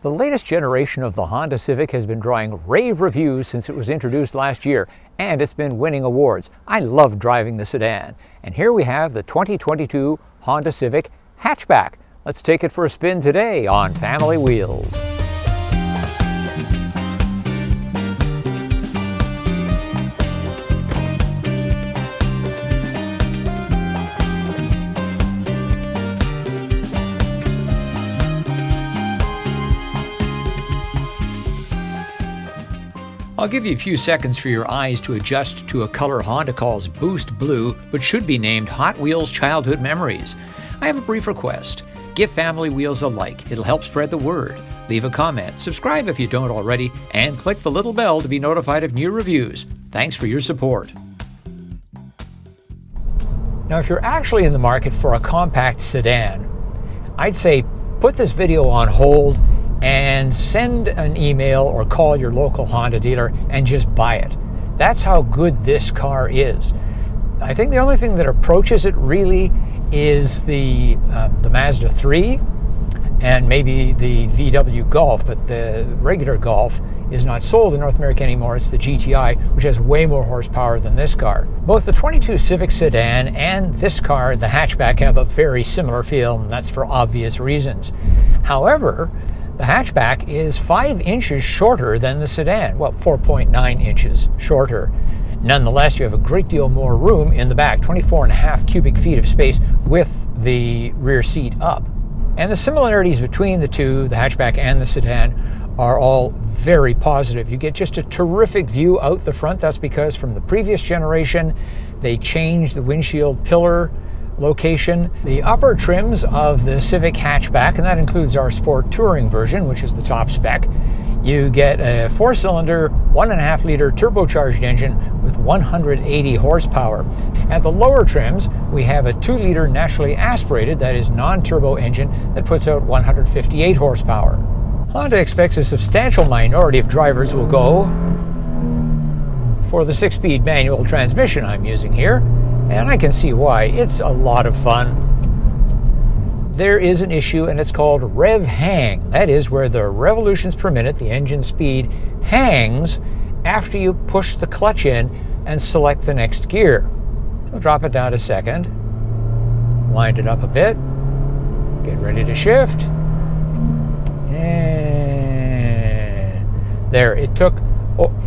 The latest generation of the Honda Civic has been drawing rave reviews since it was introduced last year, and it's been winning awards. I love driving the sedan. And here we have the 2022 Honda Civic Hatchback. Let's take it for a spin today on Family Wheels. I'll give you a few seconds for your eyes to adjust to a color Honda calls Boost Blue, but should be named Hot Wheels Childhood Memories. I have a brief request. Give Family Wheels a like. It'll help spread the word. Leave a comment, subscribe if you don't already, and click the little bell to be notified of new reviews. Thanks for your support. Now, if you're actually in the market for a compact sedan, I'd say put this video on hold and send an email or call your local Honda dealer and just buy it. That's how good this car is. I think the only thing that approaches it really is the Mazda 3 and maybe the VW Golf, but the regular Golf is not sold in North America anymore. It's the GTI, which has way more horsepower than this car. Both the 22 Civic sedan and this car, the hatchback, have a very similar feel, and that's for obvious reasons. However, the hatchback is 5 inches shorter than the sedan, well, 4.9 inches shorter. Nonetheless, you have a great deal more room in the back, 24.5 cubic feet of space with the rear seat up. And the similarities between the two, the hatchback and the sedan, are all very positive. You get just a terrific view out the front. That's because from the previous generation, they changed the windshield pillar location. The upper trims of the Civic Hatchback, and that includes our Sport Touring version, which is the top spec, you get a 4-cylinder, 1.5-liter turbocharged engine with 180 horsepower. At the lower trims, we have a 2-liter naturally aspirated, that is non-turbo engine that puts out 158 horsepower. Honda expects a substantial minority of drivers will go for the 6-speed manual transmission I'm using here. And I can see why. It's a lot of fun. There is an issue, and it's called rev hang. That is where the revolutions per minute, the engine speed, hangs after you push the clutch in and select the next gear. So drop it down to second, wind it up a bit, get ready to shift, and there. It took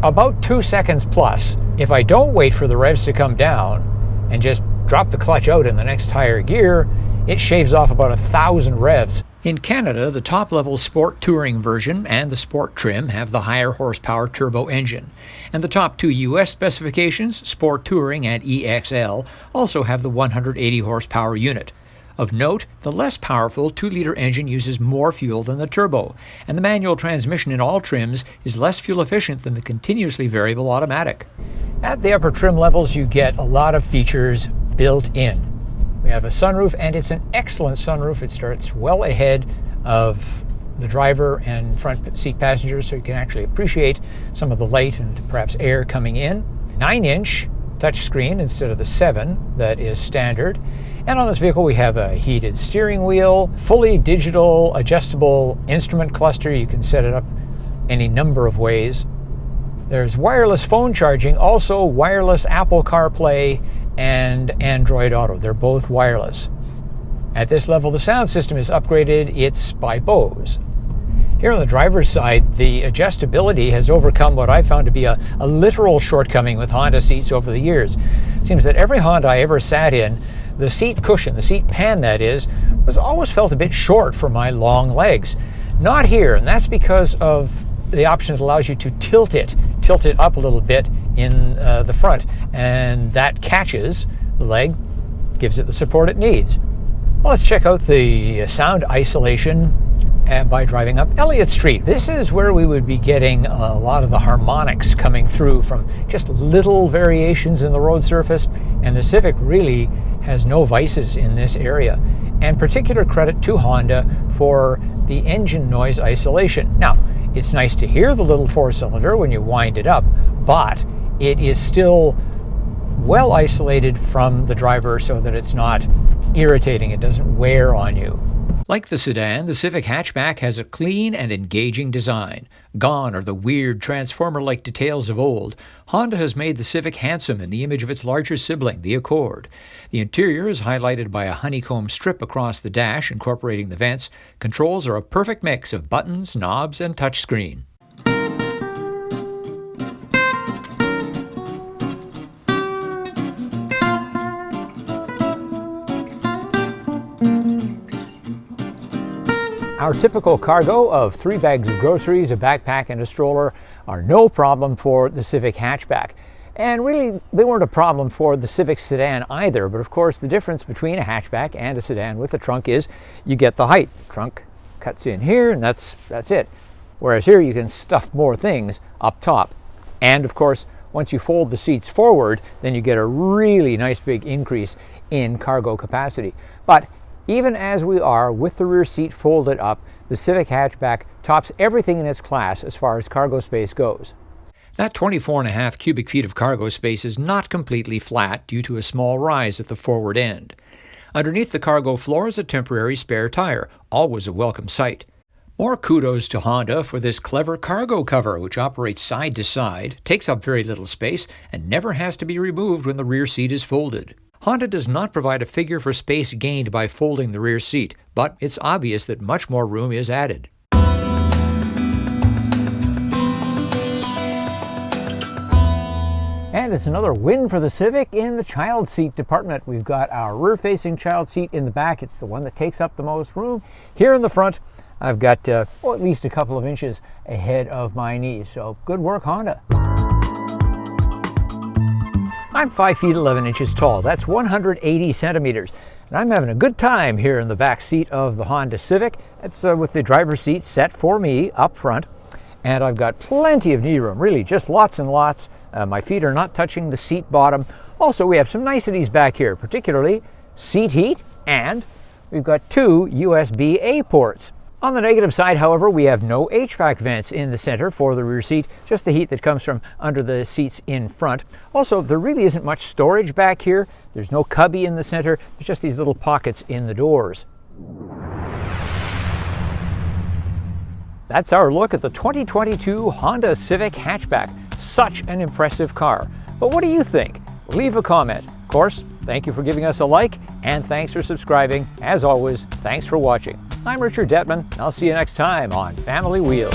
about 2 seconds plus. If I don't wait for the revs to come down and just drop the clutch out in the next higher gear, it shaves off about 1,000 revs. In Canada, the top-level Sport Touring version and the Sport trim have the higher horsepower turbo engine. And the top two US specifications, Sport Touring and EXL, also have the 180 horsepower unit. Of note, the less powerful 2-liter engine uses more fuel than the turbo, and the manual transmission in all trims is less fuel efficient than the continuously variable automatic. At the upper trim levels, you get a lot of features built in. We have a sunroof, and it's an excellent sunroof. It starts well ahead of the driver and front seat passengers, so you can actually appreciate some of the light and perhaps air coming in. 9-inch touchscreen instead of the 7 that is standard. And on this vehicle, we have a heated steering wheel, fully digital adjustable instrument cluster. You can set it up any number of ways. There's wireless phone charging, also wireless Apple CarPlay and Android Auto. They're both wireless. At this level, the sound system is upgraded. It's by Bose. Here on the driver's side, the adjustability has overcome what I found to be a literal shortcoming with Honda seats over the years. It seems that every Honda I ever sat in, the seat cushion, the seat pan that is, was always felt a bit short for my long legs. Not here, and that's because of the option that allows you to tilt it up a little bit in the front, and that catches the leg, gives it the support it needs. Well, let's check out the sound isolation by driving up Elliott Street. This is where we would be getting a lot of the harmonics coming through from just little variations in the road surface, and the Civic really has no vices in this area. And particular credit to Honda for the engine noise isolation. Now, it's nice to hear the little 4-cylinder when you wind it up, but it is still well isolated from the driver so that it's not irritating. It doesn't wear on you. Like the sedan, the Civic Hatchback has a clean and engaging design. Gone are the weird, transformer-like details of old. Honda has made the Civic handsome in the image of its larger sibling, the Accord. The interior is highlighted by a honeycomb strip across the dash, incorporating the vents. Controls are a perfect mix of buttons, knobs, and touchscreen. Our typical cargo of 3 bags of groceries, a backpack, and a stroller are no problem for the Civic Hatchback. And really, they weren't a problem for the Civic sedan either, but of course the difference between a hatchback and a sedan with a trunk is you get the height. The trunk cuts in here and that's it. Whereas here you can stuff more things up top. And of course, once you fold the seats forward, then you get a really nice big increase in cargo capacity. But even as we are with the rear seat folded up, the Civic Hatchback tops everything in its class as far as cargo space goes. That 24.5 cubic feet of cargo space is not completely flat due to a small rise at the forward end. Underneath the cargo floor is a temporary spare tire, always a welcome sight. More kudos to Honda for this clever cargo cover, which operates side to side, takes up very little space, and never has to be removed when the rear seat is folded. Honda does not provide a figure for space gained by folding the rear seat, but it's obvious that much more room is added. And it's another win for the Civic in the child seat department. We've got our rear-facing child seat in the back. It's the one that takes up the most room. Here in the front, I've got at least a couple of inches ahead of my knees. So good work, Honda. I'm 5 feet 11 inches tall. That's 180 centimeters. And I'm having a good time here in the back seat of the Honda Civic. It's with the driver's seat set for me up front. And I've got plenty of knee room, really just lots and lots. My feet are not touching the seat bottom. Also, we have some niceties back here, particularly seat heat, and we've got 2 USB-A ports. On the negative side, however, we have no HVAC vents in the center for the rear seat, just the heat that comes from under the seats in front. Also, there really isn't much storage back here. There's no cubby in the center. There's just these little pockets in the doors. That's our look at the 2022 Honda Civic Hatchback. Such an impressive car. But what do you think? Leave a comment. Of course, thank you for giving us a like, and thanks for subscribing. As always, thanks for watching. I'm Richard Detman. I'll see you next time on Family Wheels.